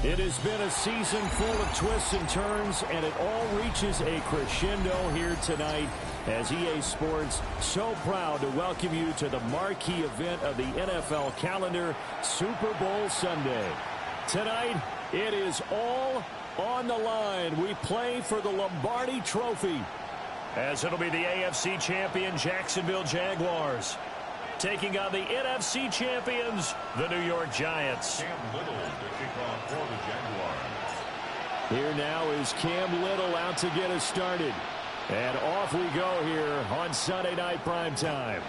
It has been a season full of twists and turns, and it all reaches a crescendo here tonight as EA Sports so proud to welcome you to the marquee event of the NFL calendar, Super Bowl Sunday. Tonight, it is all on the line. We play for the Lombardi Trophy, as it'll be the AFC champion Jacksonville Jaguars taking on the NFC champions, the New York Giants. Cam Little to kick off for the Jaguars. Here now is Cam Little out to get us started. And off we go here on Sunday Night Primetime.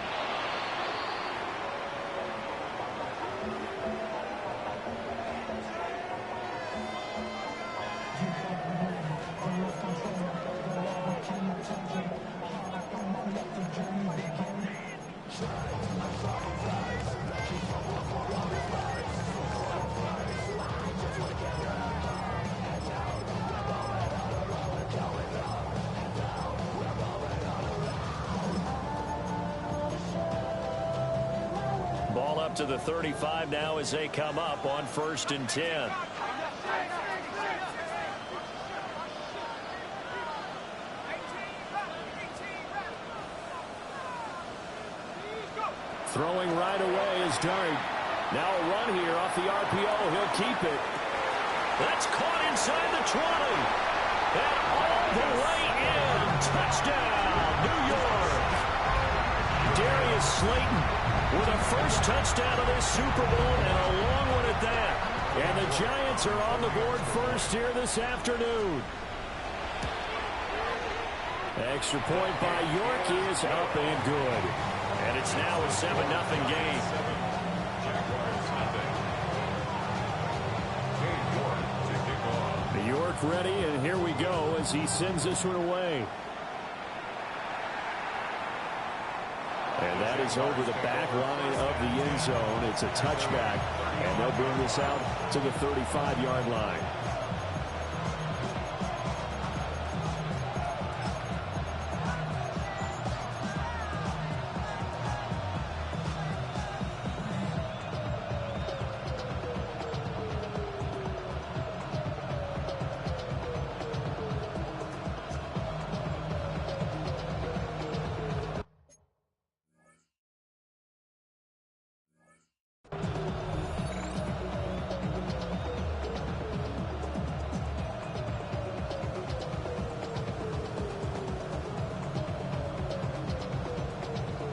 Ball up to the 35 now as they come up on 1st and 10. Throwing right away is Dart. Now a run here off the RPO. He'll keep it. That's caught inside the 20. And all the way in. Touchdown, New York. Darius Slayton with a first touchdown of this Super Bowl, and a long one at that. And the Giants are on the board first here this afternoon. Extra point by York is up and good. And it's now a 7-0 game. York ready, and here we go as he sends this one away. And that is over the back line of the end zone. It's a touchback, and they'll bring this out to the 35-yard line.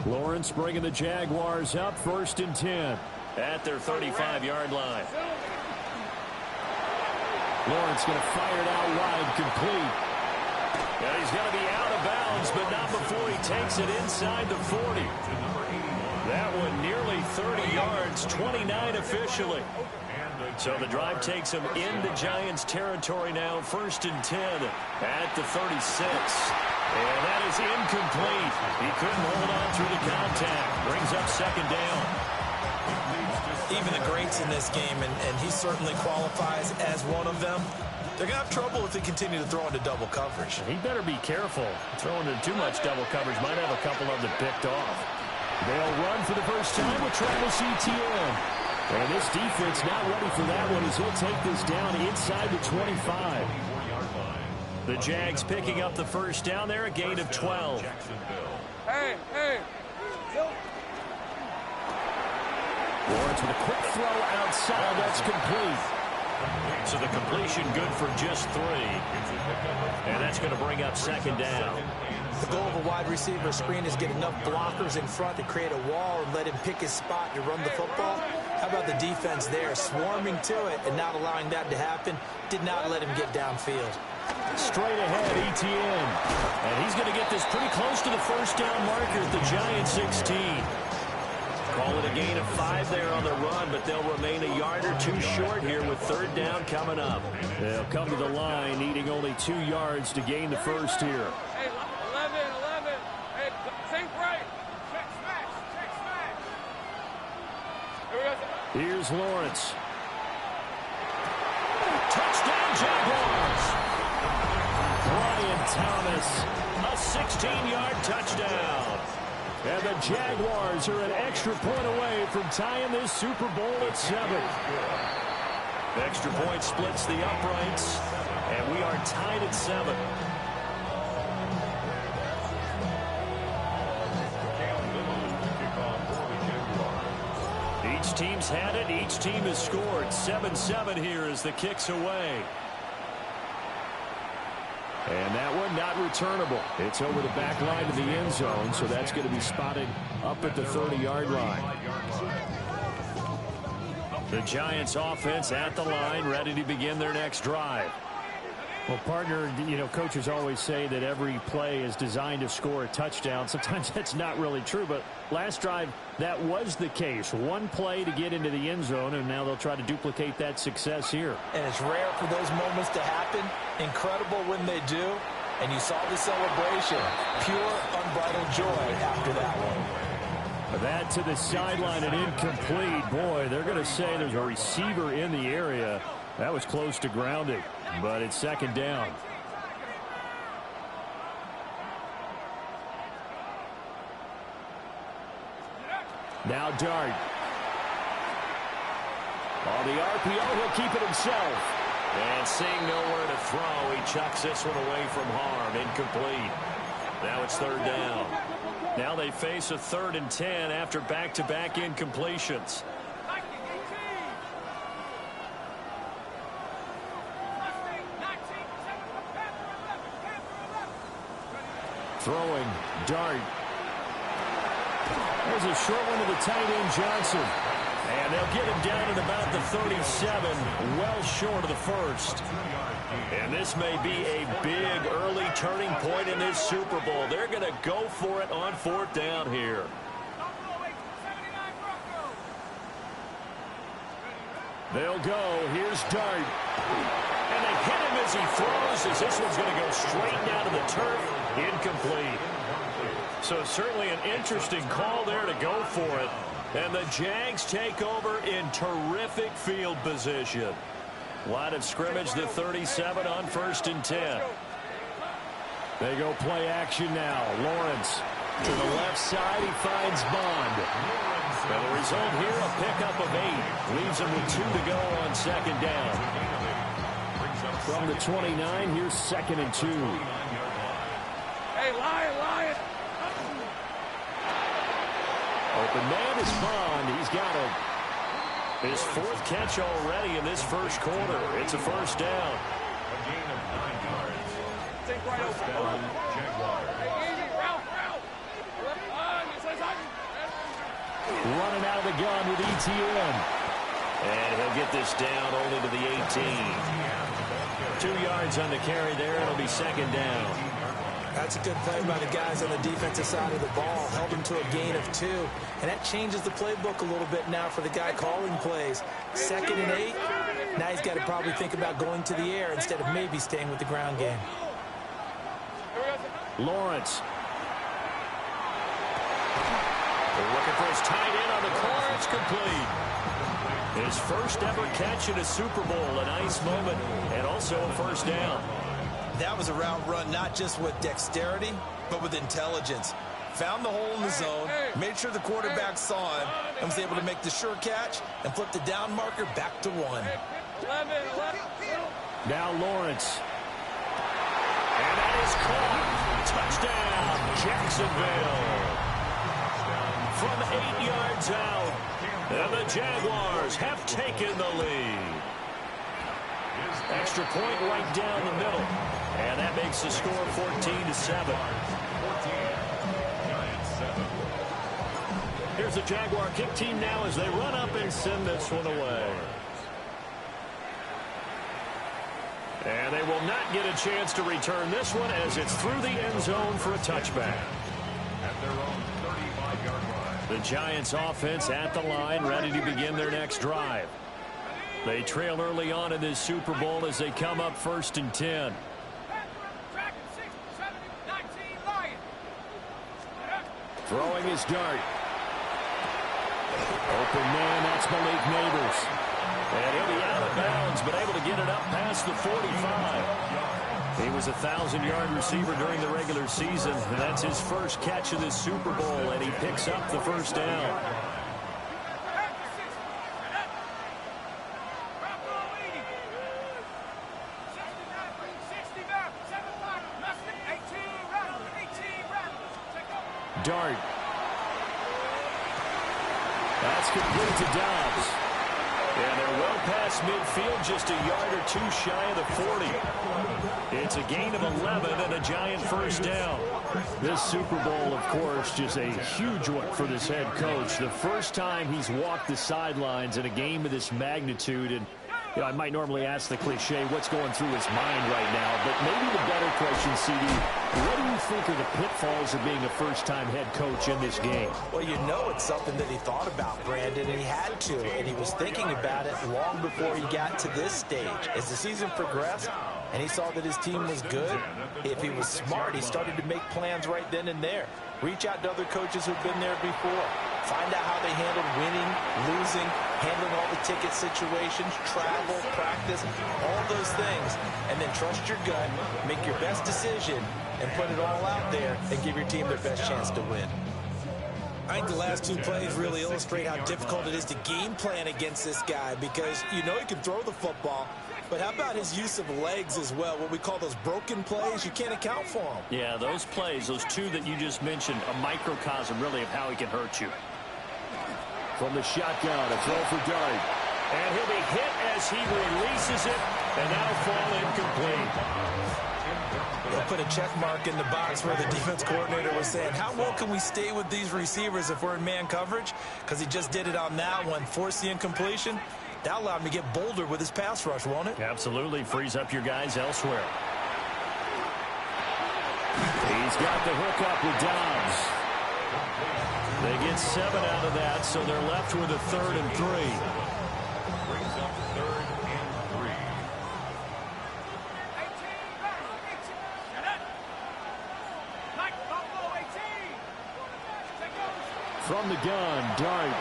Lawrence bringing the Jaguars up 1st and 10 at their 35-yard line. Lawrence going to fire it out wide, complete. And he's going to be out of bounds, but not before he takes it inside the 40. That one nearly 30 yards, 29 officially. So the drive takes him into Giants territory now, 1st and 10 at the 36. And that is incomplete. He couldn't hold on through the contact. Brings up 2nd down. Even the greats in this game, and he certainly qualifies as one of them, they're going to have trouble if they continue to throw into double coverage. He better be careful. Throwing into too much double coverage might have a couple of them picked off. They'll run for the first time with Travis Etienne. And this defense not ready for that one as he'll take this down inside the 25. The Jags picking up the first down there, a gain of 12. Hey. Lawrence with a quick throw outside. That's complete. So the completion good for just 3. And that's going to bring up 2nd down. The goal of a wide receiver screen is get enough blockers in front to create a wall and let him pick his spot to run the football. How about the defense there, swarming to it and not allowing that to happen? Did not let him get downfield. Straight ahead, Etienne. And he's going to get this pretty close to the first down marker at the Giants 16. Call it a gain of 5 there on the run, but they'll remain a yard or 2 short here with 3rd down coming up. They'll come to the line needing only 2 yards to gain the first here. Hey, 11. Hey, think right. Check smash. Here we go. Here's Lawrence. Touchdown, Jaguars. Brian Thomas, a 16-yard touchdown. And the Jaguars are an extra point away from tying this Super Bowl at 7. Extra point splits the uprights, and we are tied at 7. Each team's had it. Each team has scored. 7-7 here as the kick's away. And that one not returnable. It's over the back line of the end zone, so that's going to be spotted up at the 30-yard line. The Giants offense at the line, ready to begin their next drive. Well, partner, you know, coaches always say that every play is designed to score a touchdown. Sometimes that's not really true, but last drive, that was the case. One play to get into the end zone, and now they'll try to duplicate that success here. And it's rare for those moments to happen. Incredible when they do. And you saw the celebration. Pure, unbridled joy after that one. That to the sideline and incomplete. Boy, they're going to say there's a receiver in the area. That was close to grounding, but it's second down. Now Dart. On the RPO, he'll keep it himself. And seeing nowhere to throw, he chucks this one away from harm. Incomplete. Now it's third down. Now they face a 3rd and 10 after back-to-back incompletions. Throwing, Dart. There's a short one to the tight end, Johnson. And they'll get him down at about the 37, well short of the first. And this may be a big early turning point in this Super Bowl. They're going to go for it on 4th down here. They'll go. Here's Dart. And they hit him as he throws, as this one's going to go straight down to the turf. Incomplete. So certainly an interesting call there to go for it. And the Jags take over in terrific field position. Line of scrimmage, the 37 on 1st and 10. They go play action now. Lawrence to the left side. He finds Bond. And the result here, a pickup of 8. Leaves him with 2 to go on 2nd down. From the 29, here's 2nd and 2. Hey, Lion. Open man is Bond. He's got it. His 4th catch already in this first quarter. It's a 1st down. A gain of 9 yards. Think right First over. down, Jaguars. Easy, route. Running out of the gun with ETN. And he'll get this down only to the 18. 2 yards on the carry there. It'll be 2nd down. That's a good play by the guys on the defensive side of the ball. Held them to a gain of 2. And that changes the playbook a little bit now for the guy calling plays. 2nd and 8. Now he's got to probably think about going to the air instead of maybe staying with the ground game. Lawrence. They're looking for his tight end on the corner. It's complete. His first ever catch in a Super Bowl. A nice moment. And also a 1st down. That was a route run not just with dexterity, but with intelligence. Found the hole in the zone, made sure the quarterback saw him, and was able to make the sure catch and flip the down marker back to 1. 11. Now Lawrence. And that is caught. Touchdown, Jacksonville. From 8 yards out, and the Jaguars have taken the lead. Extra point right down the middle. And that makes the score 14-7. Here's the Jaguar kick team now as they run up and send this one away. And they will not get a chance to return this one as it's through the end zone for a touchback. At their own 35-yard line. The Giants offense at the line, ready to begin their next drive. They trail early on in this Super Bowl as they come up 1st and 10. Throwing his Dart. Open man, that's Malik Neighbors. And he'll be out of bounds, but able to get it up past the 45. He was a 1,000-yard receiver during the regular season, and that's his first catch of this Super Bowl, and he picks up the 1st down. Dart. That's complete to Dobbs. And they're well past midfield, just a yard or two shy of the 40. It's a gain of 11 and a Giant first down. This Super Bowl, of course, just a huge one for this head coach. The first time he's walked the sidelines in a game of this magnitude. And I might normally ask the cliche, what's going through his mind right now? But maybe the better question, CD, what do you think are the pitfalls of being a first-time head coach in this game? Well, you know it's something that he thought about, Brandon, and he had to. And he was thinking about it long before he got to this stage. As the season progressed and he saw that his team was good, if he was smart, he started to make plans right then and there. Reach out to other coaches who've been there before. Find out how they handled winning, losing, handling all the ticket situations, travel, practice, all those things. And then trust your gut, make your best decision, and put it all out there and give your team their best chance to win. I think the last two plays really illustrate how difficult it is to game plan against this guy because you know he can throw the football, but how about his use of legs as well? What we call those broken plays, you can't account for them. Yeah, those plays, those two that you just mentioned, a microcosm really of how he can hurt you. From the shotgun, a throw for Dart. And he'll be hit as he releases it, and that'll fall incomplete. They'll put a check mark in the box where the defense coordinator was saying, how well can we stay with these receivers if we're in man coverage? Because he just did it on that one, forced the incompletion. That allowed him to get bolder with his pass rush, won't it? Absolutely. Frees up your guys elsewhere. He's got the hook up with Dobbs. They get 7 out of that, so they're left with a 3rd and 3. Brings up 3rd and 3. From the gun, Dart.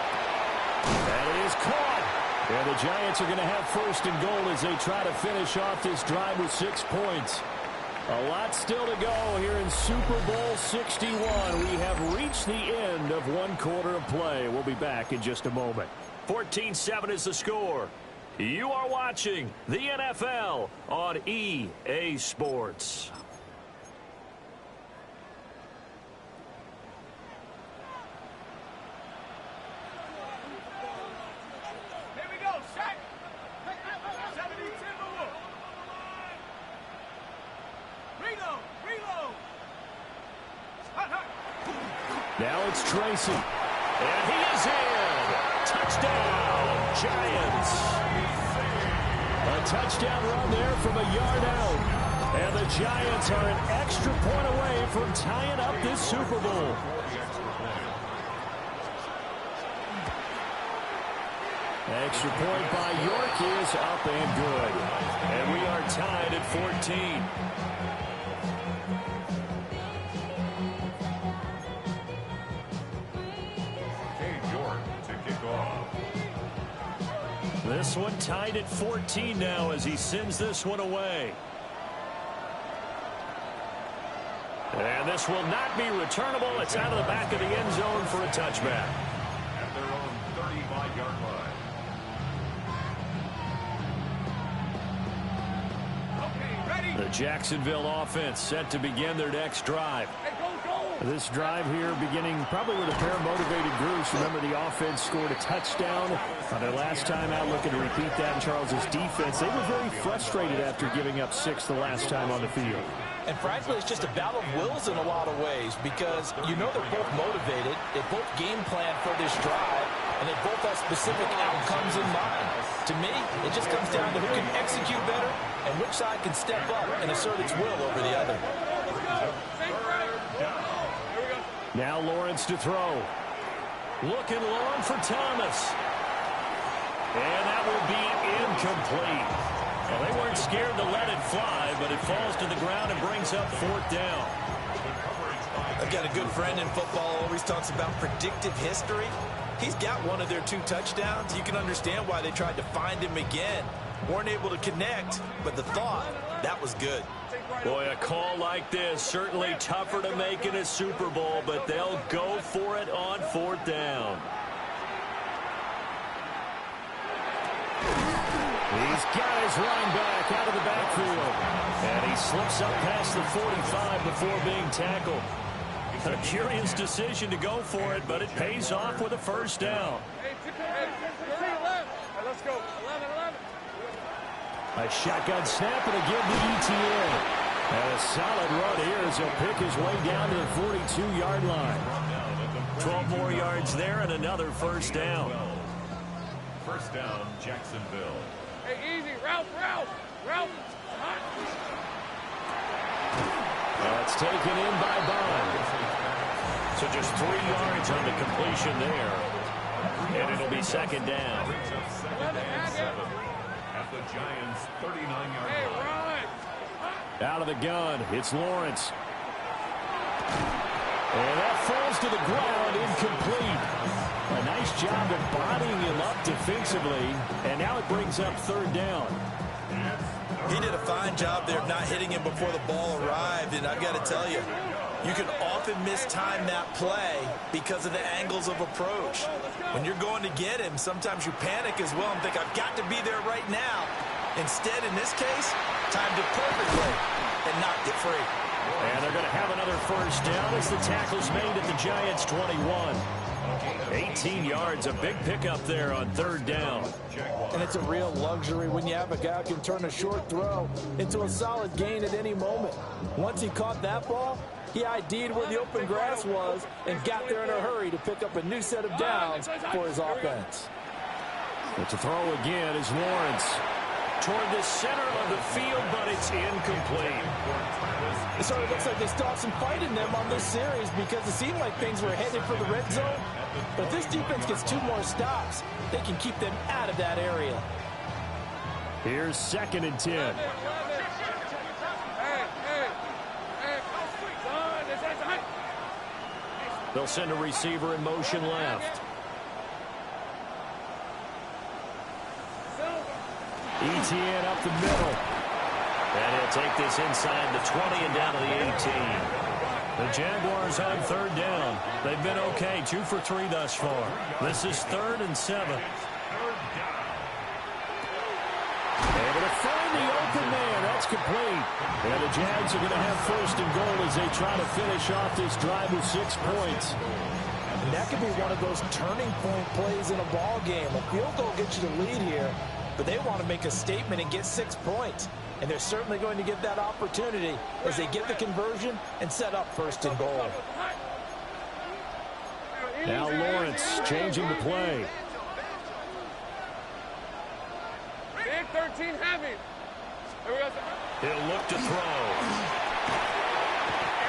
And it is caught. And the Giants are going to have 1st and goal as they try to finish off this drive with 6 points. A lot still to go here in Super Bowl 61. We have reached the end of 1 quarter of play. We'll be back in just a moment. 14-7 is the score. You are watching the NFL on EA Sports. Now it's Tracy. And he is in. Touchdown, Giants. A touchdown run there from a yard out. And the Giants are an extra point away from tying up this Super Bowl. Extra point by York is up and good. And we are tied at 14. This one tied at 14 now as he sends this one away. And this will not be returnable. It's out of the back of the end zone for a touchback. At their own 35-yard line. Okay, ready. The Jacksonville offense set to begin their next drive. Hey, go. This drive here beginning probably with a pair of motivated groups. Remember, the offense scored a touchdown on their last time out, looking to repeat that in Charles's defense. They were very frustrated after giving up 6 the last time on the field. And frankly, it's just a battle of wills in a lot of ways because you know they're both motivated, they both game plan for this drive, and they both have specific outcomes in mind. To me, it just comes down to who can execute better and which side can step up and assert its will over the other. Now Lawrence to throw. Looking long for Thomas. And that will be incomplete. Well, they weren't scared to let it fly, but it falls to the ground and brings up 4th down. I've got a good friend in football, always talks about predictive history. He's got one of their 2 touchdowns. You can understand why they tried to find him again. Weren't able to connect, but the thought, that was good. Boy, a call like this, certainly tougher to make in a Super Bowl, but they'll go for it on 4th down. These guys run back out of the backfield. And he slips up past the 45 before being tackled. A curious decision to go for it, but it pays off with a first down. Let's go. 11. A shotgun snap and a give to ETN. And a solid run here as he'll pick his way down to the 42-yard line. 12 more yards there and another first down. First down, Jacksonville. Hey, easy. Route. That's taken in by Bond. So just 3 yards on the completion there. And it'll be second down. At the Giants' 39-yard Hey, line. run. Out of the gun, it's Lawrence. And that falls to the ground, incomplete. A nice job of bodying him up defensively, and now it brings up third down. He did a fine job there of not hitting him before the ball arrived, and I've got to tell you, you can often mistime that play because of the angles of approach. When you're going to get him, sometimes you panic as well and think, I've got to be there right now. Instead, in this case, timed it perfectly and knocked it free. And they're going to have another first down as the tackle's made at the Giants' 21. 18 yards, a big pickup there on third down. And it's a real luxury when you have a guy who can turn a short throw into a solid gain at any moment. Once he caught that ball, he ID'd where the open grass was and got there in a hurry to pick up a new set of downs for his offense. But to throw again is Lawrence. Toward the center of the field, but it's incomplete. It sort of looks like they still have some fight in them on this series because it seemed like things were headed for the red zone. But if this defense gets 2 more stops, they can keep them out of that area. Here's second and 10. They'll send a receiver in motion left. ETN up the middle. And he'll take this inside the 20 and down to the 18. The Jaguars on third down. They've been okay, 2 for 3 thus far. This is 3rd and 7. Able to find the open man. That's complete. And the Jags are going to have first and goal as they try to finish off this drive with 6 points. And that could be one of those turning point plays in a ball game. A field goal gets you the lead here, but they want to make a statement and get 6 points. And they're certainly going to get that opportunity as they get the conversion and set up first and goal. Now Lawrence changing the play. Big 13 heavy. He'll look to throw.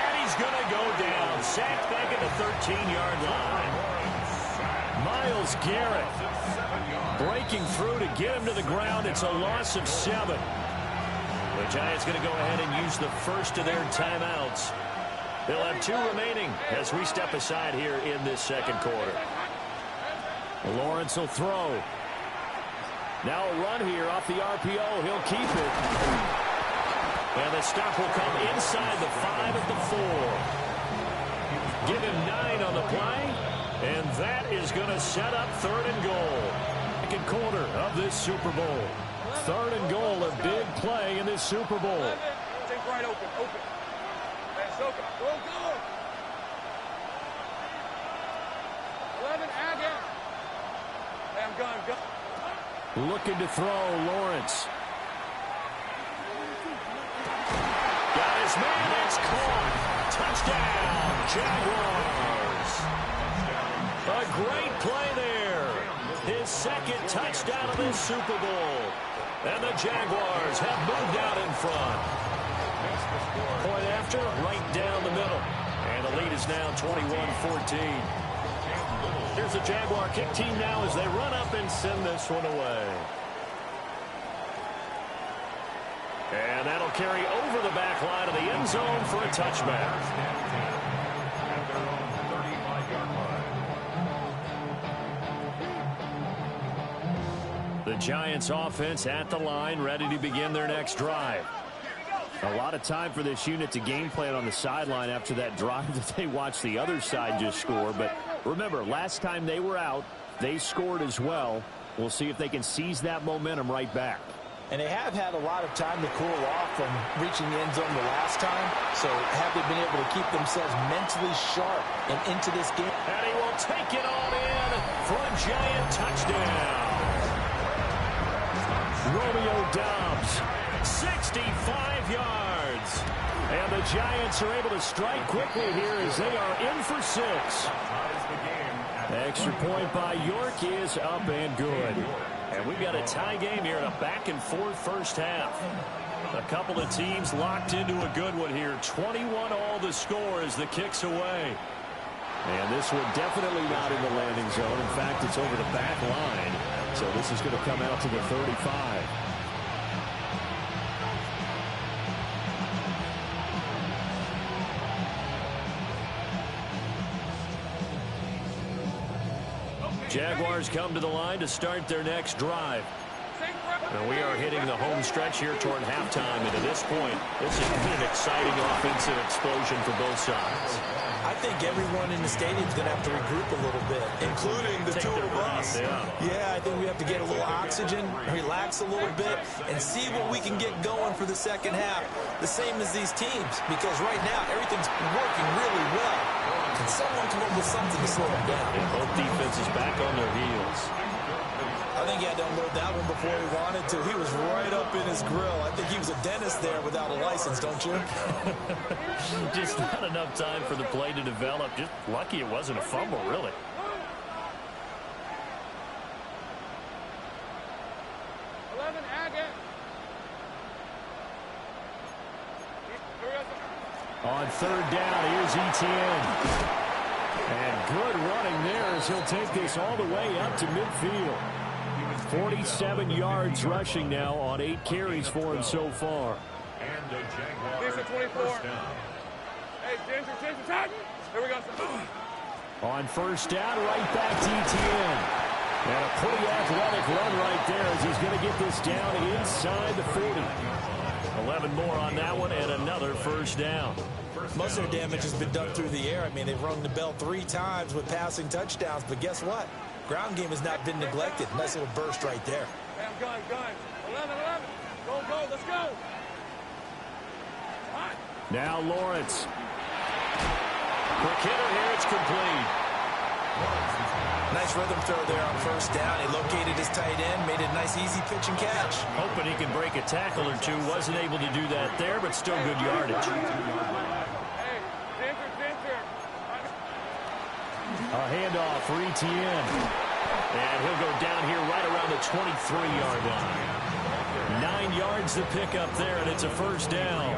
And he's going to go down. Sacked back at the 13-yard line. Myles Garrett breaking through to get him to the ground. It's a loss of 7. The Giants going to go ahead and use the first of their timeouts. They'll have 2 remaining as we step aside here in this second quarter. Lawrence will throw. Now a run here off the RPO. He'll keep it. And the stop will come inside the 5 at the 4. Give him 9 on the play. And that is going to set up 3rd and goal. Second quarter of this Super Bowl. 3rd and goal, a big play in this Super Bowl. Take right open. Hey, Soka, go. 11, again. Hey, I'm gone. Looking to throw, Lawrence. Got his man, it's caught. Touchdown, Jaguars. A great play there. His second touchdown of this Super Bowl. And the Jaguars have moved out in front. Point after, right down the middle. And the lead is now 21-14. Here's the Jaguar kick team now as they run up and send this one away. And that'll carry over the back line of the end zone for a touchback. The Giants offense at the line, ready to begin their next drive. A lot of time for this unit to game plan on the sideline after that drive that they watched the other side just score. But remember, last time they were out, they scored as well. We'll see if they can seize that momentum right back. And they have had a lot of time to cool off from reaching the end zone the last time. So have they been able to keep themselves mentally sharp and into this game? And he will take it all in for a giant touchdown. Romeo Doubs, 65 yards. And the Giants are able to strike quickly here as they are in for 6. Extra point by York is up and good. And we've got a tie game here in a back-and-forth first half. A couple of teams locked into a good one here. 21 all the score as the kick's away. And this one definitely not in the landing zone. In fact, it's over the back line. So this is going to come out to the 35. Jaguars come to the line to start their next drive. And we are hitting the home stretch here toward halftime. And at this point, this has been an exciting offensive explosion for both sides. I think everyone in the stadium is going to have to regroup a little bit, including the two of us. Yeah, I think we have to get a little oxygen, relax a little bit, and see what we can get going for the second half. The same as these teams, because right now everything's working really well. Can someone come up with something to slow them down? And both defenses back on their heels. I think he had to unload that one before he wanted to. He was right up in his grill. I think he was a dentist there without a license, don't you? Just not enough time for the play to develop. Just lucky it wasn't a fumble, really. On third down, here's Etienne. And good running there as he'll take this all the way up to midfield. 47 yards rushing now on 8 carries for him so far. And the Jaguars 24. first down. Hey, Ginger, tight. Here we go. On first down, right back to Etienne. And a pretty athletic run right there as he's going to get this down inside the 40. 11 more on that one and another first down. Most of their damage has been done through the air. I mean, they've rung the bell 3 times with passing touchdowns, but guess what? Ground game has not been neglected. Nice little burst right there. Hey, I'm gun. 11. Go, let's go. Hot. Now Lawrence. Quick hitter here, it's complete. Nice rhythm throw there on first down. He located his tight end, made a nice easy pitch and catch. Hoping he can break a tackle or two. Wasn't able to do that there, but still good yardage. Hey, Ginger. A handoff for Etienne. And he'll go down here right around the 23-yard line. 9 yards to pick up there, and it's a first down.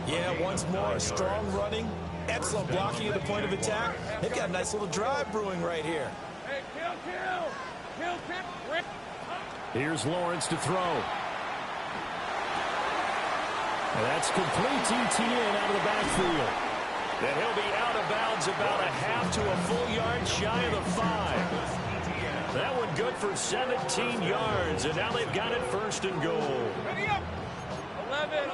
Yeah, once more, strong running. Excellent blocking at the point of attack. They've got a nice little drive brewing right here. Hey, kill. Rick. Here's Lawrence to throw. And that's complete to Etienne out of the backfield. Then he'll be out of bounds about a half to a full yard shy of the 5. That one good for 17 yards, and now they've got it first and goal. 11.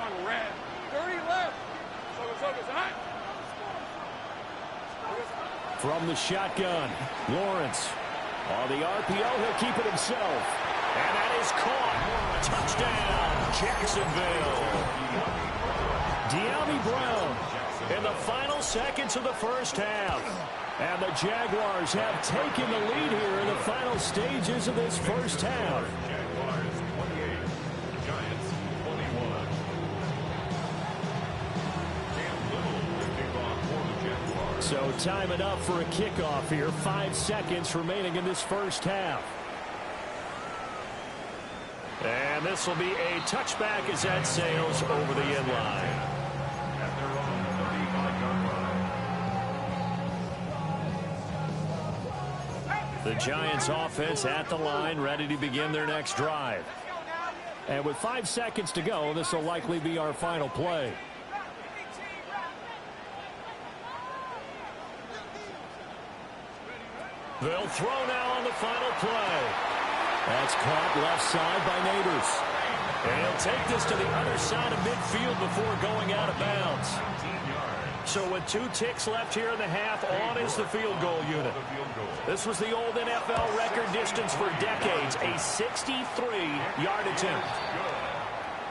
On red. 30 left. Focus. Hot. From the shotgun, Lawrence. On the RPO, he'll keep it himself. And that is caught. Touchdown, Jacksonville. De'Ami Brown in the final seconds of the first half. And the Jaguars have taken the lead here in the final stages of this first half. Jaguars 28, Giants 21. So time enough for a kickoff here. 5 seconds remaining in this first half. And this will be a touchback as that sails over the end line. At their own 35-yard line. The Giants offense at the line, ready to begin their next drive. And with 5 seconds to go, this will likely be our final play. They'll throw now on the final play. That's caught left side by Neighbors. And he'll take this to the other side of midfield before going out of bounds. 19 yards. So with 2 ticks left here in the half, on is the field goal unit. This was the old NFL record distance for decades, a 63-yard attempt.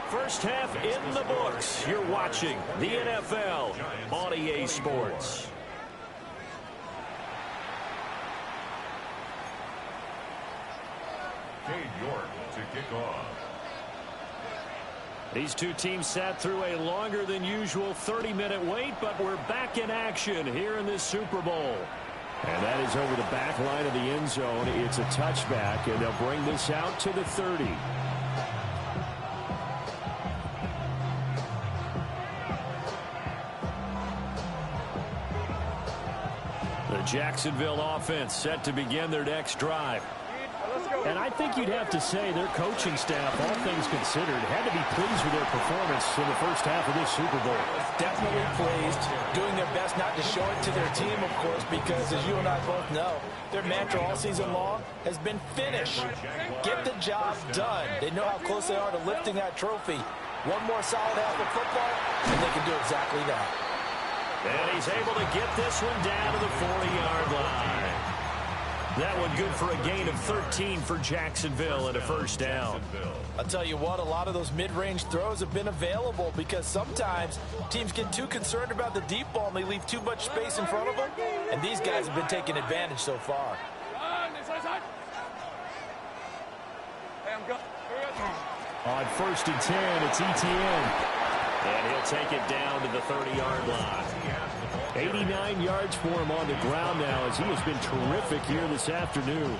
First half in the books. You're watching the NFL on EA Sports. York to kick off. These two teams sat through a longer than usual 30-minute wait, but we're back in action here in this Super Bowl. And that is over the back line of the end zone. It's a touchback, and they'll bring this out to the 30. The Jacksonville offense set to begin their next drive. And I think you'd have to say their coaching staff, all things considered, had to be pleased with their performance in the first half of this Super Bowl. Definitely pleased, doing their best not to show it to their team, of course, because as you and I both know, their mantra all season long has been finish. Get the job done. They know how close they are to lifting that trophy. One more solid half of football, and they can do exactly that. And he's able to get this one down to the 40-yard line. That one good for a gain of 13 for Jacksonville and a first down. I'll tell you what, a lot of those mid-range throws have been available because sometimes teams get too concerned about the deep ball and they leave too much space in front of them. And these guys have been taking advantage so far. On 1st and 10, it's Etienne. And he'll take it down to the 30-yard line. 89 yards for him on the ground now as he has been terrific here this afternoon.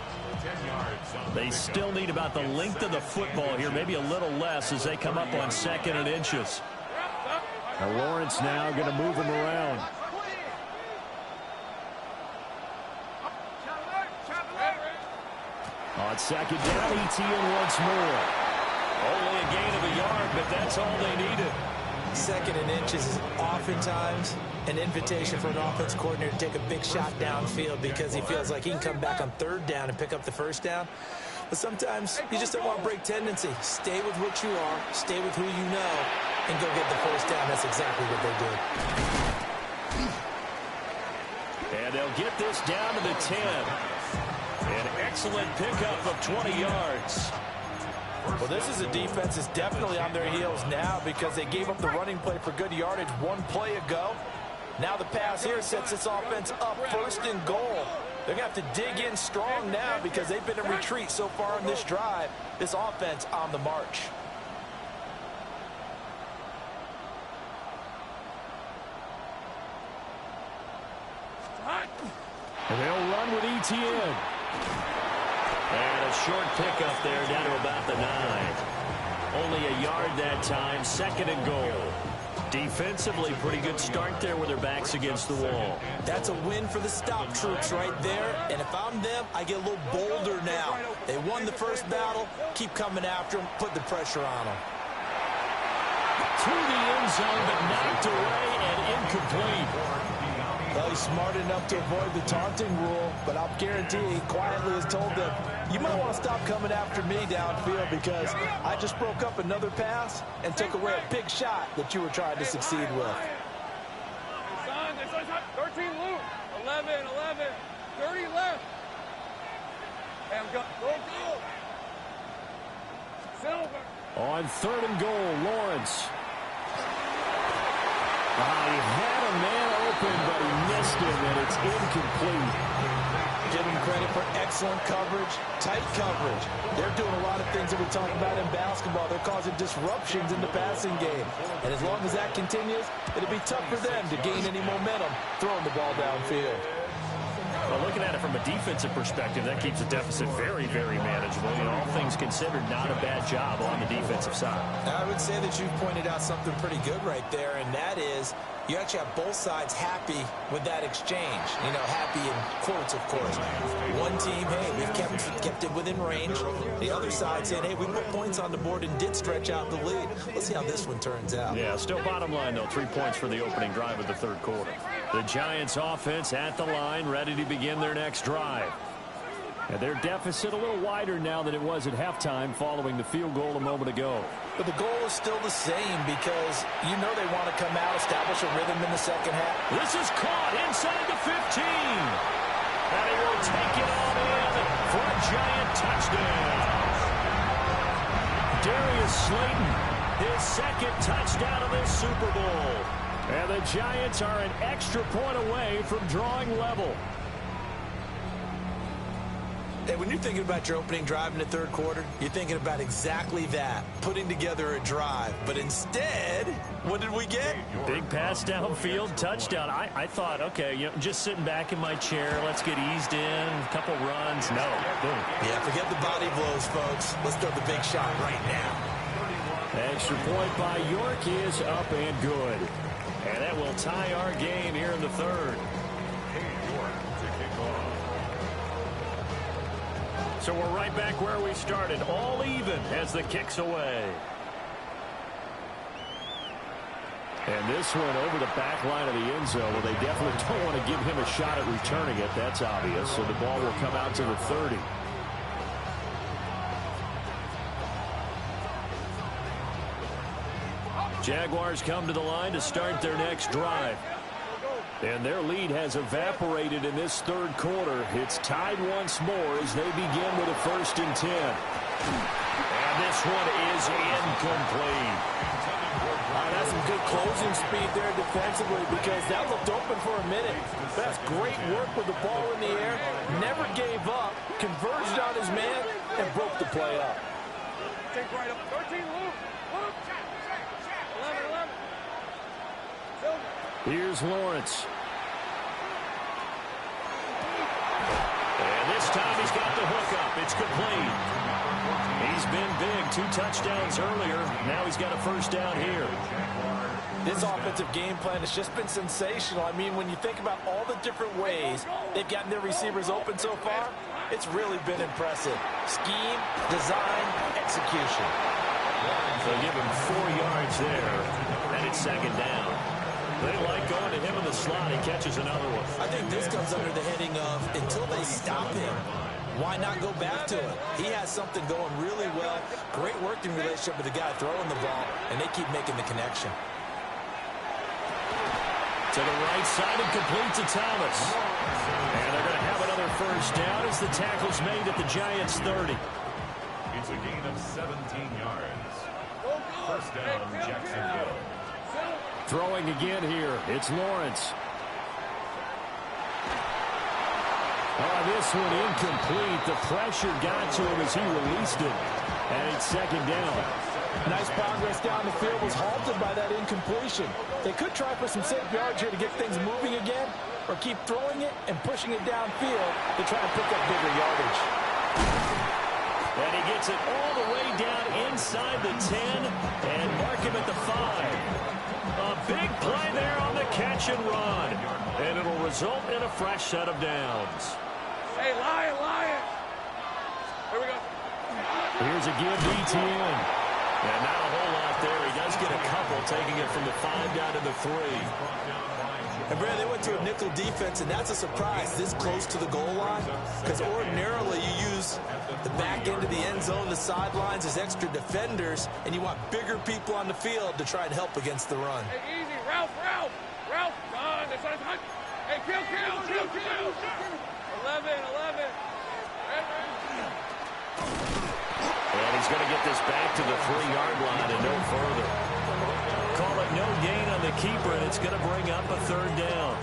They still need about the length of the football here, maybe a little less as they come up on 2nd and inches. Now Lawrence now going to move him around. On 2nd down, Etienne once more. Only a gain of a yard, but that's all they needed. 2nd and inches is oftentimes an invitation for an offense coordinator to take a big shot downfield because he feels like he can come back on 3rd down and pick up the first down. But sometimes you just don't want to break tendency. Stay with what you are, stay with who you know, and go get the first down. That's exactly what they did. And they'll get this down to the 10. An excellent pickup of 20 yards. Well, this is a defense that's definitely on their heels now because they gave up the running play for good yardage one play ago. Now the pass here sets this offense up 1st and goal. They're going to have to dig in strong now because they've been in retreat so far in this drive. This offense on the march. And they'll run with Etienne. And a short pickup there down to about the 9. Only a yard that time, 2nd and goal. Defensively, pretty good start there with their backs against the wall. That's a win for the stop troops right there. And if I'm them, I get a little bolder now. They won the first battle. Keep coming after them. Put the pressure on them. To the end zone, but knocked away and incomplete. Well, he's smart enough to avoid the taunting rule, but I'll guarantee he quietly has told them, you might want to stop coming after me downfield because I just broke up another pass and took away a big shot that you were trying to succeed with. 13 loose. 11, 30 left. And go. Silver. On 3rd and goal, Lawrence. He had a man open, but he missed him, and it's incomplete. Give him credit for excellent coverage, tight coverage. They're doing a lot of things that we talk about in basketball. They're causing disruptions in the passing game. And as long as that continues, it'll be tough for them to gain any momentum throwing the ball downfield. Well, looking at it from a defensive perspective, that keeps the deficit very, very manageable. You know, all things considered, not a bad job on the defensive side. I would say that you've pointed out something pretty good right there, and that is you actually have both sides happy with that exchange. You know, happy in quotes, of course. One team, hey, we've kept it within range. The other side saying, hey, we put points on the board and did stretch out the lead. Let's see how this one turns out. Yeah, still bottom line, though, 3 points for the opening drive of the 3rd quarter. The Giants offense at the line, ready to begin their next drive. And their deficit a little wider now than it was at halftime following the field goal a moment ago. But the goal is still the same because you know they want to come out, establish a rhythm in the second half. This is caught inside the 15. And he will take it on in for a giant touchdown. Darius Slayton, his second touchdown of this Super Bowl. And the Giants are an extra point away from drawing level. Hey, when you're thinking about your opening drive in the third quarter, you're thinking about exactly that, putting together a drive. But instead, what did we get? Big pass downfield, touchdown. I thought, okay, you know, just sitting back in my chair, let's get eased in, a couple runs. No, boom. Yeah, forget the body blows, folks. Let's throw the big shot right now. Extra point by York is up and good. And that will tie our game here in the third. So we're right back where we started, all even as the kick's away. And this one over the back line of the end zone. Well, they definitely don't want to give him a shot at returning it. That's obvious. So the ball will come out to the 30. Jaguars come to the line to start their next drive. And their lead has evaporated in this third quarter. It's tied once more as they begin with a 1st and 10. And this one is incomplete. That's some good closing speed there defensively because that looked open for a minute. That's great work with the ball in the air. Never gave up, converged on his man, and broke the play up. Take right up. 13, Luke. Luke. 11. Here's Lawrence. And this time he's got the hook up. It's complete. He's been big. 2 touchdowns earlier. Now he's got a 1st down here. This offensive game plan has just been sensational. I mean, when you think about all the different ways they've gotten their receivers open so far, it's really been impressive. Scheme, design, execution. They'll give him 4 yards there. And it's 2nd down. They like going to him in the slot. He catches another one. I think this comes under the heading of until they stop him, why not go back to him? He has something going really well. Great working relationship with the guy throwing the ball, and they keep making the connection. To the right side and complete to Thomas. And they're going to have another 1st down as the tackle's made at the Giants' 30. It's a gain of 17 yards. 1st down, Jacksonville. Throwing again here. It's Lawrence. Oh, this one incomplete. The pressure got to him as he released it. And it's 2nd down. Nice progress down the field was halted by that incompletion. They could try for some safe yards here to get things moving again, or keep throwing it and pushing it downfield to try to pick up bigger yardage. And he gets it all the way down inside the 10 and mark him at the 5. A big play there on the catch and run. And it'll result in a fresh set of downs. Hey, Lion. Here we go. Here's a give DTN. And not a whole lot there. He does get a couple, taking it from the 5 down to the 3. And, Brad, they went to a nickel defense, and that's a surprise this close to the goal line because ordinarily you use the back end of the end zone, the sidelines as extra defenders, and you want bigger people on the field to try and help against the run. Hey, easy. Ralph. Run. That's on touch. Hey, kill. 11. And he's going to get this back to the 3-yard line and no further. Call it no gain on the keeper, and it's going to bring up a 3rd down.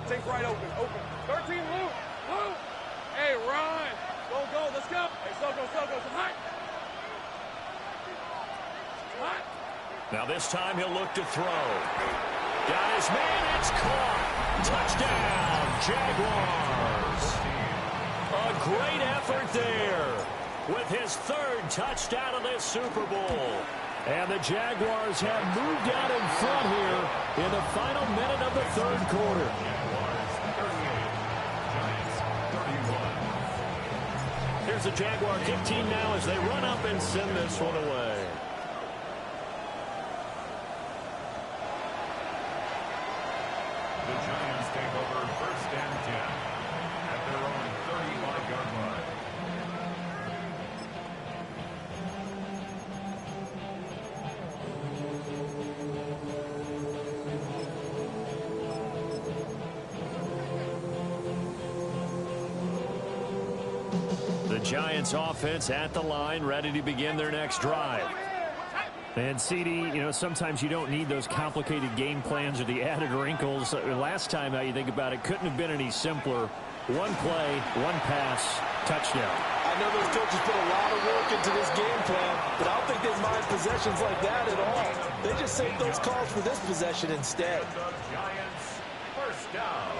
Take right open. 13, Luke. Hey, run. Go. Let's go. Hey, Soko. Hot. Now this time he'll look to throw. Got his man. It's caught. Touchdown, Jaguars. A great effort there with his 3rd touchdown of this Super Bowl. And the Jaguars have moved out in front here in the final minute of the 3rd quarter. Here's the Jaguar kick team now as they run up and send this one away. The Giants take over 1st and 10 at their own 35-yard line. The Giants offense at the line, ready to begin their next drive. And CD, sometimes you don't need those complicated game plans or the added wrinkles. Last time, how you think about it, couldn't have been any simpler. One play, one pass, touchdown. I know those coaches put a lot of work into this game plan, but I don't think they mind possessions like that at all. They just save those calls for this possession instead. The Giants, 1st down.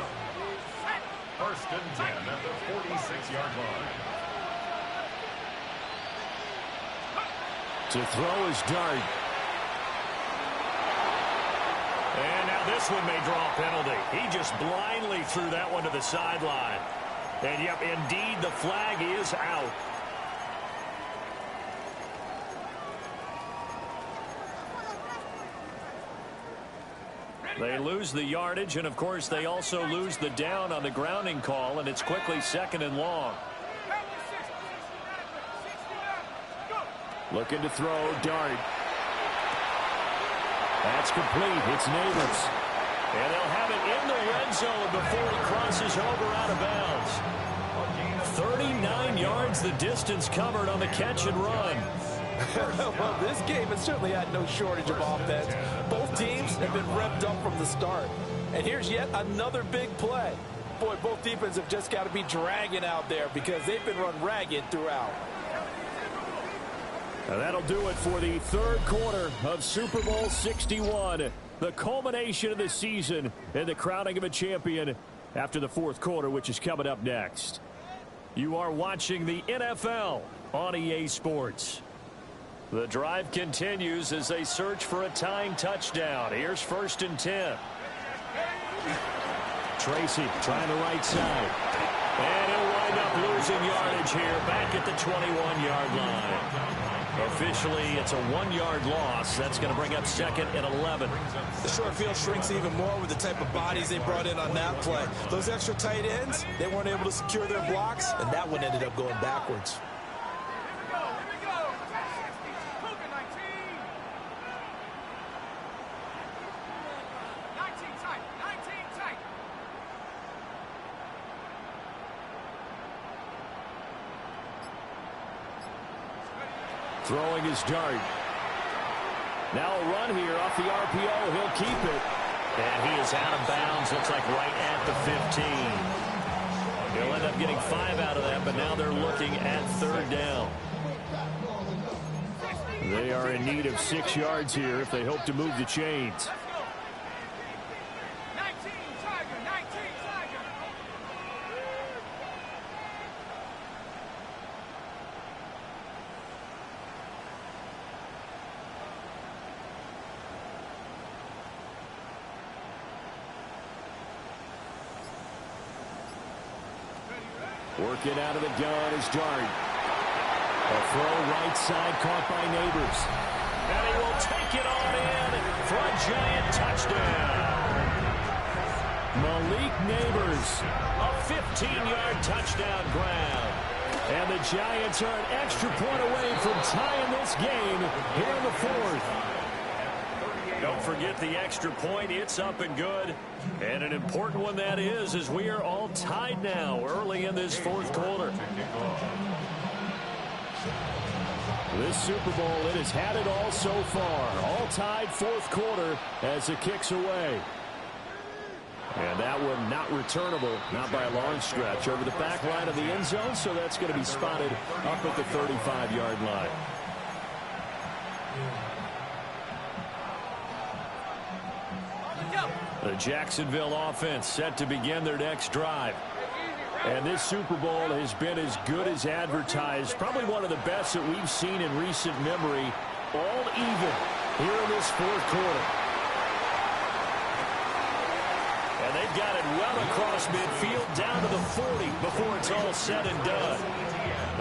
1st and 10 at the 46-yard line. To throw is Dart. And now this one may draw a penalty. He just blindly threw that one to the sideline. And, yep, indeed, the flag is out. They lose the yardage, and, of course, they also lose the down on the grounding call, and it's quickly 2nd and long. Looking to throw, Dart. That's complete. It's Neighbors. And they'll have it in the red zone before he crosses over out of bounds. 39 yards the distance covered on the catch and run. Well, this game has certainly had no shortage of offense. Both teams have been revved up from the start. And here's yet another big play. Boy, both defenses have just got to be dragging out there because they've been run ragged throughout. And that'll do it for the 3rd quarter of Super Bowl 61. The culmination of the season and the crowning of a champion after the 4th quarter, which is coming up next. You are watching the NFL on EA Sports. The drive continues as they search for a tying touchdown. Here's 1st and 10. Tracy trying the right side. And he'll wind up losing yardage here back at the 21-yard line. Officially, it's a 1-yard loss. That's going to bring up 2nd and 11. The short field shrinks even more with the type of bodies they brought in on that play. Those extra tight ends, they weren't able to secure their blocks, and that one ended up going backwards. Throwing his Dart. Now a run here off the RPO. He'll keep it. And he is out of bounds. Looks like right at the 15. He'll end up getting 5 out of that, but now they're looking at 3rd down. They are in need of 6 yards here if they hope to move the chains. Working out of the gun is Dart. A throw right side caught by Neighbors. And he will take it on in for a Giant touchdown. Malik Neighbors, a 15-yard touchdown grab. And the Giants are an extra point away from tying this game here in the 4th. Don't forget the extra point. It's up and good. And an important one that is, as we are all tied now early in this 4th quarter. This Super Bowl, it has had it all so far. All tied 4th quarter as it kicks away. And that one not returnable, not by a long stretch, over the back line of the end zone, so that's going to be spotted up at the 35-yard line. The Jacksonville offense set to begin their next drive. And this Super Bowl has been as good as advertised. Probably one of the best that we've seen in recent memory. All even here in this 4th quarter. And they've got it well across midfield down to the 40 before it's all said and done.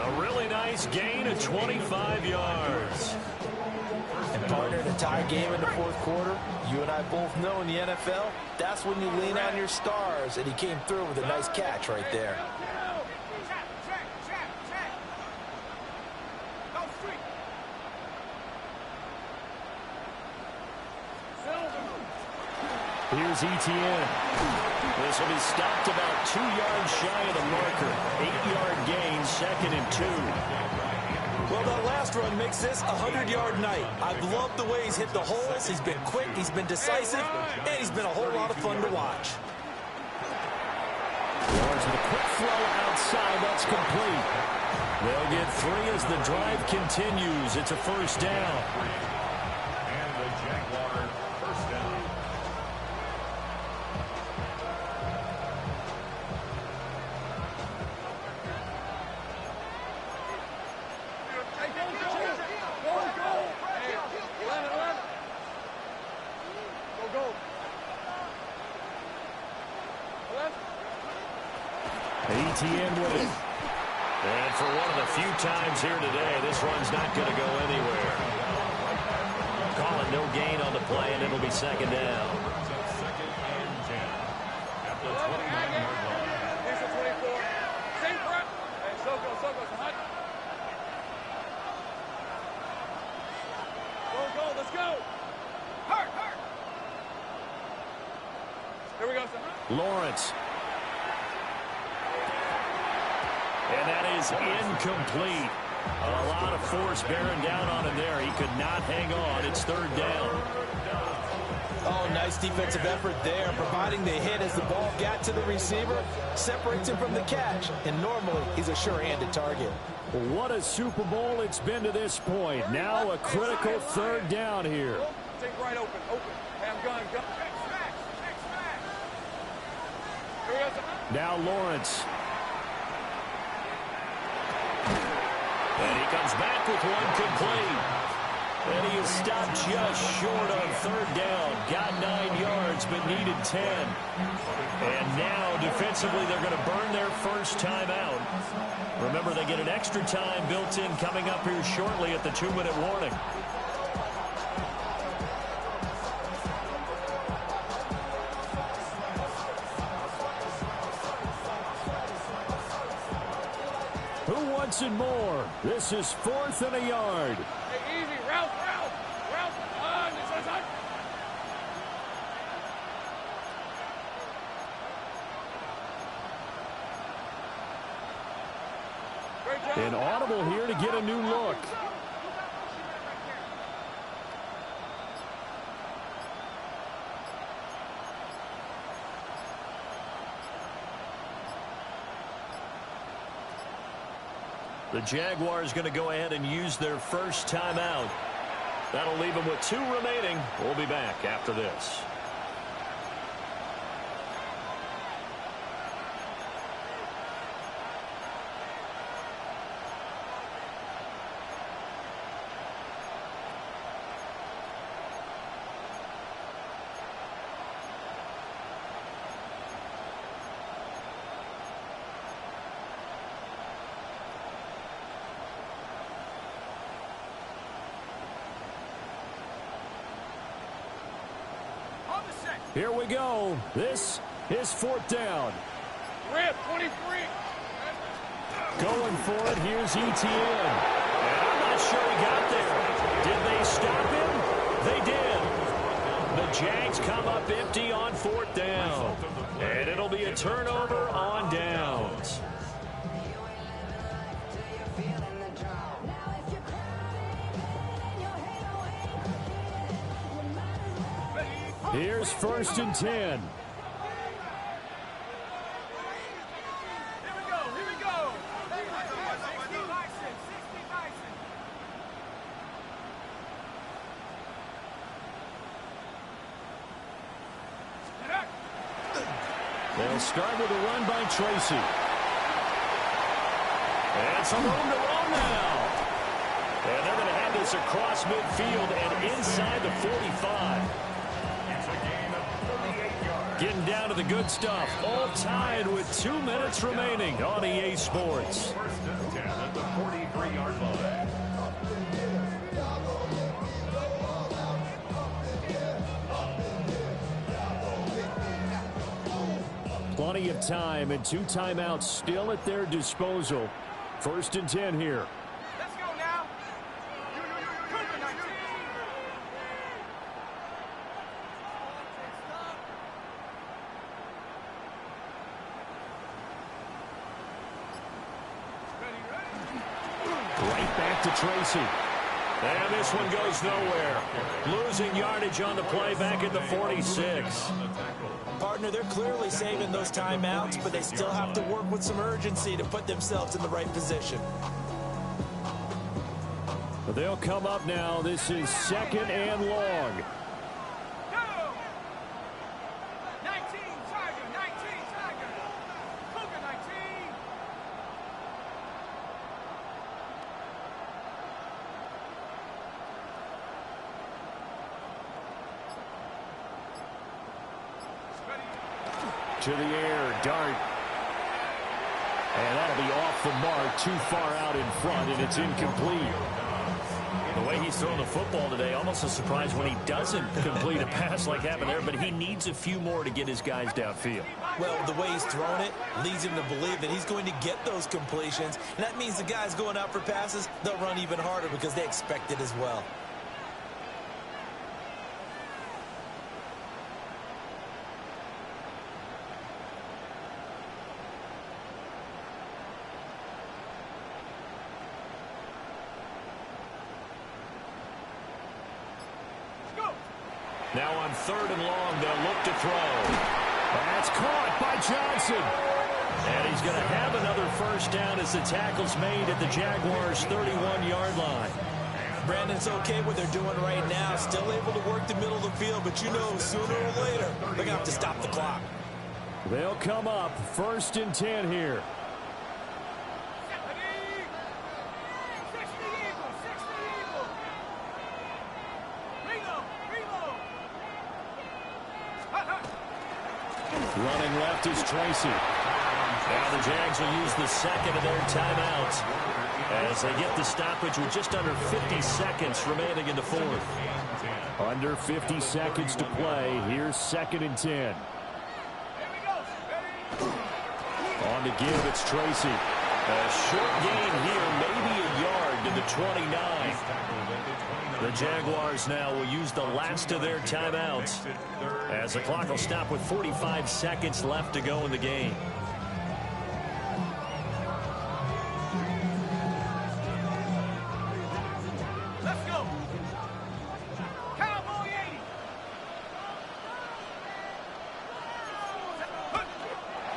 A really nice gain of 25 yards. And partner, in a tie game in the fourth quarter, you and I both know in the NFL, that's when you lean on your stars, and he came through with a nice catch right there. Here's Etienne. This will be stopped about 2 yards shy of the marker. 8-yard gain, 2nd and 2. Well, that last run makes this a 100-yard night. I've loved the way he's hit the holes. He's been quick, he's been decisive, and he's been a whole lot of fun to watch. Lawrence with a quick throw outside. That's complete. They'll get 3 as the drive continues. It's a first down. And the Jaguars first down. Etienne with it. And for one of the few times here today, this run's not going to go anywhere. Calling no gain on the play, and it'll be 2nd down. Second and 10 at the 29-yard line. Here's the 24. Same prep. Hey, Soko, hot. Go, let's go. Hurt. Here we go, son. Lawrence. And that is incomplete. A lot of force bearing down on him there. He could not hang on. It's 3rd down. Oh, nice defensive effort there, providing the hit as the ball got to the receiver, separates him from the catch, and normally he's a sure-handed target. What a Super Bowl it's been to this point. Now a critical 3rd down here. Take right open. Hey, I'm gun. Here we go, son. Now Lawrence. And he comes back with one complete. And he is stopped just short on 3rd down. Got 9 yards, but needed 10. And now, defensively, they're going to burn their first time out. Remember, they get an extra time built in coming up here shortly at the 2-minute warning. Who wants it more? This is 4th and a yard. Hey, easy. Route. This is Great job. An audible here to get a new look. The Jaguars going to go ahead and use their first timeout. That'll leave them with 2 remaining. We'll be back after this. Here we go. This is 4th down. Rip, 23. Going for it. Here's Etienne. And I'm not sure he got there. Did they stop him? They did. The Jags come up empty on 4th down. And it'll be a turnover on downs. Here's 1st and 10. Here we go. They'll start with a run by Tracy. And some room to run now. And they're going to have this across midfield and inside the 45. It's a gain of 38 yards. Getting down to the good stuff. All tied with 2 minutes remaining on EA Sports. First and 10 at the 43-yard line. Plenty of time and 2 timeouts still at their disposal. First and 10 here. Let's go now. Right back to Tracy. And this one goes nowhere. Losing yardage on the play back at the 46. Partner, they're clearly saving those timeouts, but they still have to work with some urgency to put themselves in the right position. They'll come up now. This is 2nd and long. Go! 19, Tiger, 19, Tiger. Cougar 19. To the air, dart. And that'll be off the mark, too far out in front, and it's incomplete. The way he's throwing the football today, almost a surprise when he doesn't complete a pass like happened there, but he needs a few more to get his guys downfield. Well, the way he's thrown it leads him to believe that he's going to get those completions, and that means the guys going out for passes, they'll run even harder because they expect it as well. Now on 3rd and long, they'll look to throw. That's caught by Johnson. And he's going to have another first down as the tackle's made at the Jaguars' 31-yard line. Brandon's okay what they're doing right now. Still able to work the middle of the field, but you know sooner or later they're going to have to stop the clock. They'll come up 1st and 10 here. Running left is Tracy. Now the Jags will use the 2nd of their timeouts as they get the stoppage with just under 50 seconds remaining in the 4th. Under 50 seconds to play. Here's 2nd and 10. On the give, it's Tracy. A short gain here, maybe a yard to the 29. The Jaguars now will use the last of their timeouts as the clock will stop with 45 seconds left to go in the game. Let's go. Cowboy 80.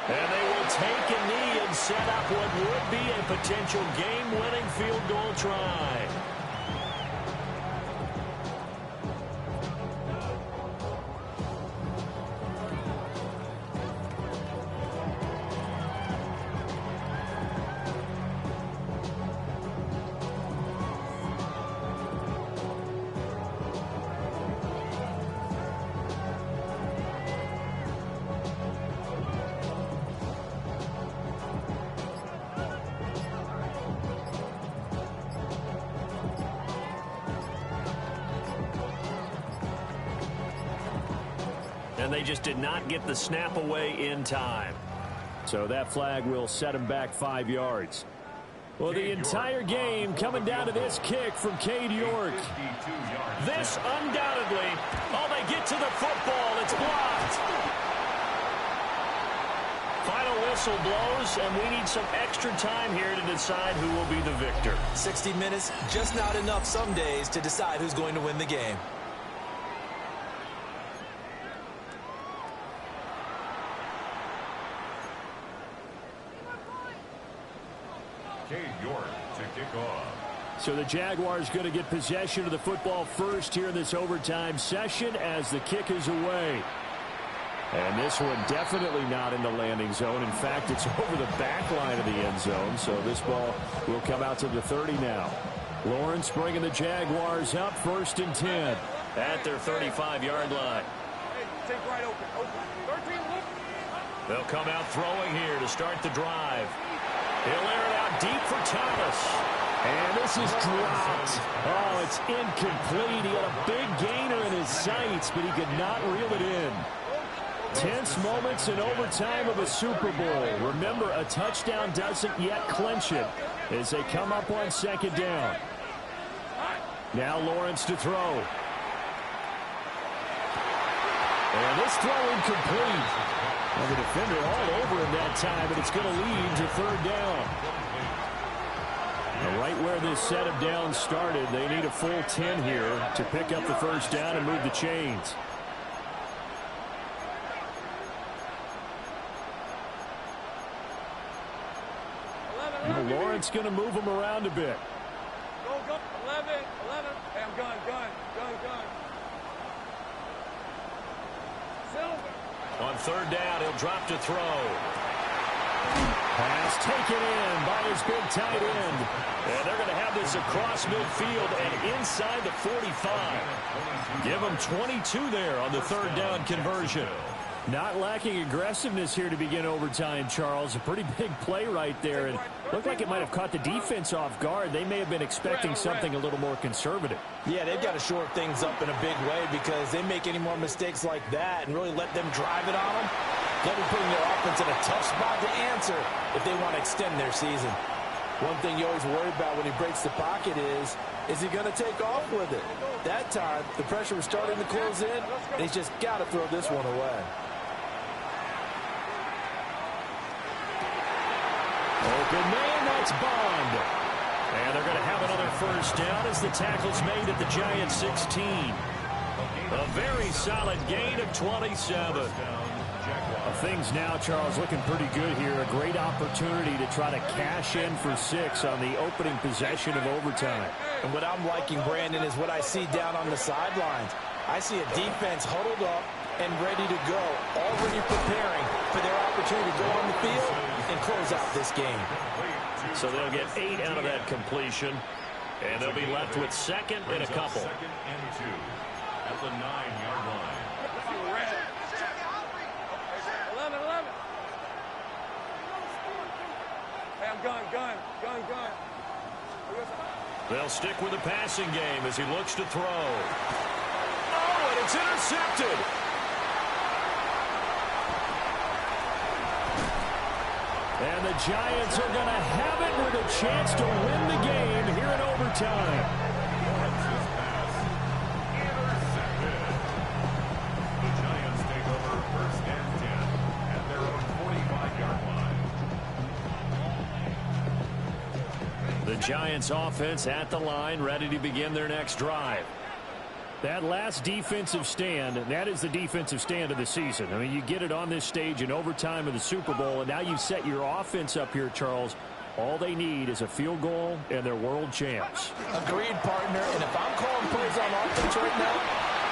And they will take a knee and set up what would be a potential game-winning field goal try. And they just did not get the snap away in time. So that flag will set him back 5 yards. Well, the entire game coming down to this kick from Cade York. This undoubtedly, they get to the football. It's blocked. Final whistle blows, and we need some extra time here to decide who will be the victor. 60 minutes, just not enough some days to decide who's going to win the game. Cade York to kick off. So the Jaguars going to get possession of the football first here in this overtime session as the kick is away. And this one definitely not in the landing zone. In fact, it's over the back line of the end zone. So this ball will come out to the 30 now. Lawrence bringing the Jaguars up 1st and 10. At their 35-yard line. Think right open. Open. 13, look. They'll come out throwing here to start the drive. He'll air it out deep for Thomas. And this is dropped. Oh, it's incomplete. He had a big gainer in his sights, but he could not reel it in. Tense moments in overtime of a Super Bowl. Remember, a touchdown doesn't yet clinch it as they come up on second down. Now Lawrence to throw. And this throw incomplete. Well, the defender all over him that time, but it's going to lead to third down. Now, right where this set of downs started, they need a full 10 here to pick up the first down and move the chains. Now, Lawrence going to move him around a bit. Go. 11. Hey, I'm gun. Silver. On third down, he'll drop to throw. Pass taken in by his big tight end. And they're going to have this across midfield and inside the 45. Give them 22 there on the third down conversion. Not lacking aggressiveness here to begin overtime, Charles. A pretty big play right there. And looked like it might have caught the defense off guard. They may have been expecting something a little more conservative. Yeah, they've got to shore things up in a big way because they make any more mistakes like that and really let them drive it on them. They'll be putting their offense in a tough spot to answer if they want to extend their season. One thing you always worry about when he breaks the pocket is he going to take off with it? That time, the pressure was starting to close in, and he's just got to throw this one away. Open man, that's Bond. And they're going to have another first down as the tackle's made at the Giants 16. A very solid gain of 27. Things now, Charles, looking pretty good here. A great opportunity to try to cash in for 6 on the opening possession of overtime. And what I'm liking, Brandon, is what I see down on the sidelines. I see a defense huddled up and ready to go, already preparing for their opportunity to go on the field and close out this game. So they'll get 8 out of that completion, and they'll be left with second and a couple. Second and 2 at the 9-yard line. 11. Hey, I'm gun. They'll stick with the passing game as he looks to throw. Oh, and it's intercepted. And the Giants are going to have it with a chance to win the game here in overtime. Lawrence's pass intercepted. The Giants take over first and 10 at their own 45-yard line. The Giants offense at the line, ready to begin their next drive. That last defensive stand, that is the defensive stand of the season. I mean, you get it on this stage in overtime of the Super Bowl, and now you set your offense up here, Charles. All they need is a field goal, and they're world champs. Agreed, partner. And if I'm calling plays on offense right now,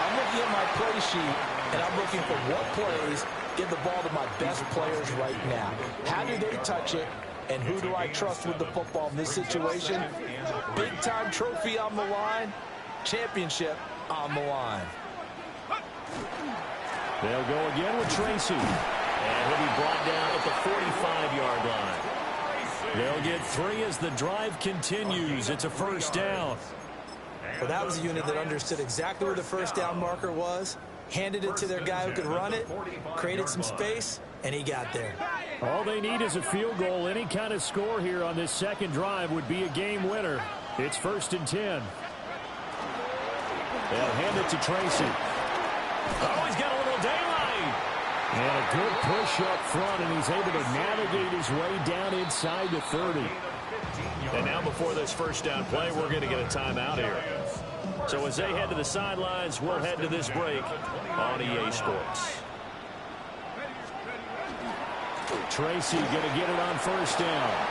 I'm looking at my play sheet, and I'm looking for what plays give the ball to my best players right now. How do they touch it, and who do I trust with the football in this situation? Big-time trophy on the line, championship on the line. They'll go again with Tracy. And he'll be brought down at the 45-yard line. They'll get 3 as the drive continues. It's a first down. Well, that was a unit that understood exactly where the first down marker was, handed it to their guy who could run it, created some space, and he got there. All they need is a field goal. Any kind of score here on this second drive would be a game winner. It's first and 10. They'll hand it to Tracy. Oh, he's got a little daylight. And a good push up front, and he's able to navigate his way down inside the 30. And now before this first down play, we're going to get a timeout here. So as they head to the sidelines, we'll head to this break on EA Sports. Tracy going to get it on first down.